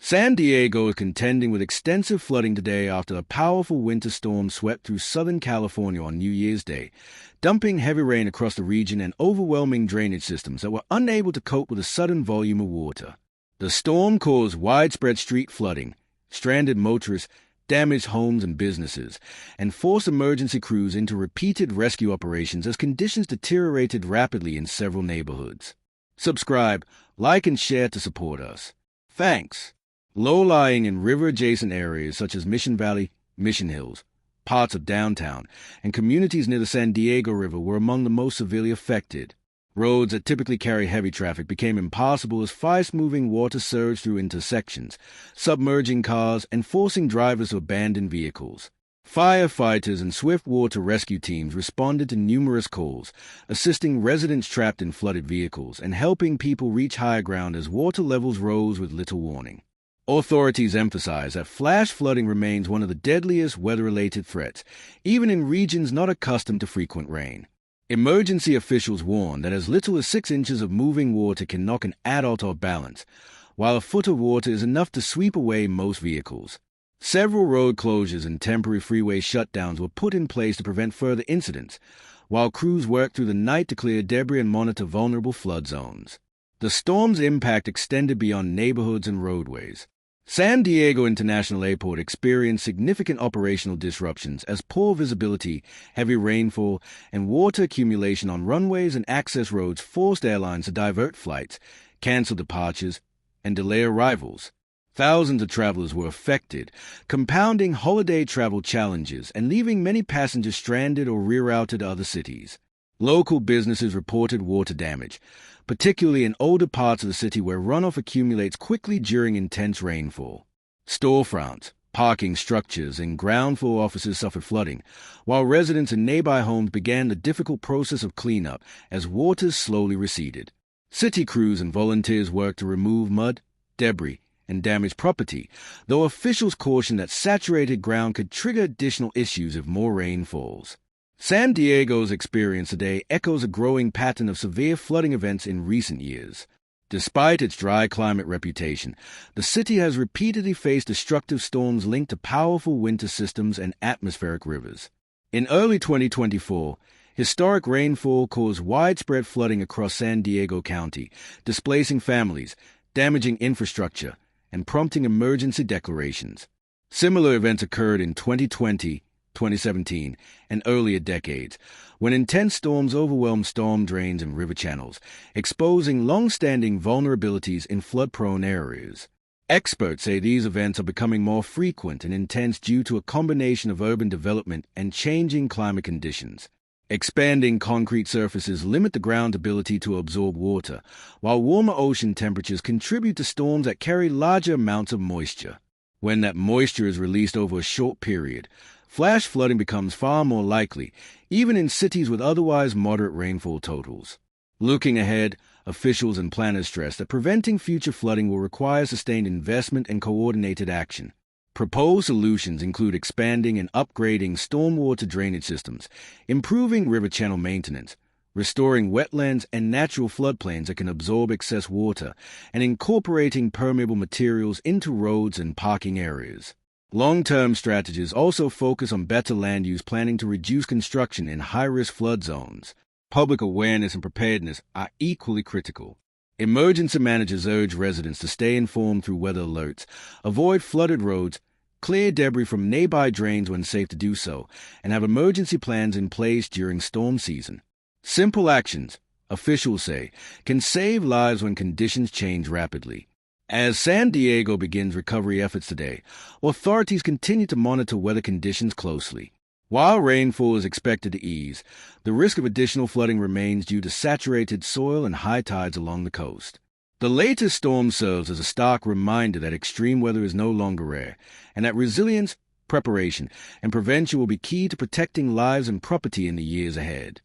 San Diego is contending with extensive flooding today after a powerful winter storm swept through Southern California on New Year's Day, dumping heavy rain across the region and overwhelming drainage systems that were unable to cope with a sudden volume of water. The storm caused widespread street flooding, stranded motorists, damaged homes and businesses, and forced emergency crews into repeated rescue operations as conditions deteriorated rapidly in several neighborhoods. Subscribe, like, and share to support us. Thanks. Low-lying and river-adjacent areas such as Mission Valley, Mission Hills, parts of downtown, and communities near the San Diego River were among the most severely affected. Roads that typically carry heavy traffic became impassable as fast-moving water surged through intersections, submerging cars and forcing drivers to abandon vehicles. Firefighters and swift water rescue teams responded to numerous calls, assisting residents trapped in flooded vehicles and helping people reach higher ground as water levels rose with little warning. Authorities emphasize that flash flooding remains one of the deadliest weather-related threats, even in regions not accustomed to frequent rain. Emergency officials warn that as little as 6 inches of moving water can knock an adult off balance, while a foot of water is enough to sweep away most vehicles. Several road closures and temporary freeway shutdowns were put in place to prevent further incidents, while crews worked through the night to clear debris and monitor vulnerable flood zones. The storm's impact extended beyond neighborhoods and roadways. San Diego International Airport experienced significant operational disruptions as poor visibility, heavy rainfall, and water accumulation on runways and access roads forced airlines to divert flights, cancel departures, and delay arrivals. Thousands of travelers were affected, compounding holiday travel challenges and leaving many passengers stranded or rerouted to other cities. Local businesses reported water damage, particularly in older parts of the city where runoff accumulates quickly during intense rainfall. Storefronts, parking structures, and ground floor offices suffered flooding, while residents in nearby homes began the difficult process of cleanup as waters slowly receded. City crews and volunteers worked to remove mud, debris, and damaged property, though officials cautioned that saturated ground could trigger additional issues if more rain falls. San Diego's experience today echoes a growing pattern of severe flooding events in recent years. Despite its dry climate reputation, the city has repeatedly faced destructive storms linked to powerful winter systems and atmospheric rivers. In early 2024, historic rainfall caused widespread flooding across San Diego County, displacing families, damaging infrastructure, and prompting emergency declarations. Similar events occurred in 2020, 2017, and earlier decades, when intense storms overwhelmed storm drains and river channels, exposing long-standing vulnerabilities in flood-prone areas. Experts say these events are becoming more frequent and intense due to a combination of urban development and changing climate conditions. Expanding concrete surfaces limit the ground's ability to absorb water, while warmer ocean temperatures contribute to storms that carry larger amounts of moisture. When that moisture is released over a short period, flash flooding becomes far more likely, even in cities with otherwise moderate rainfall totals. Looking ahead, officials and planners stress that preventing future flooding will require sustained investment and coordinated action. Proposed solutions include expanding and upgrading stormwater drainage systems, improving river channel maintenance, restoring wetlands and natural floodplains that can absorb excess water, and incorporating permeable materials into roads and parking areas. Long-term strategies also focus on better land use planning to reduce construction in high-risk flood zones. Public awareness and preparedness are equally critical. Emergency managers urge residents to stay informed through weather alerts, avoid flooded roads, clear debris from nearby drains when safe to do so, and have emergency plans in place during storm season. Simple actions, officials say, can save lives when conditions change rapidly. As San Diego begins recovery efforts today, authorities continue to monitor weather conditions closely. While rainfall is expected to ease, the risk of additional flooding remains due to saturated soil and high tides along the coast. The latest storm serves as a stark reminder that extreme weather is no longer rare, and that resilience, preparation, and prevention will be key to protecting lives and property in the years ahead.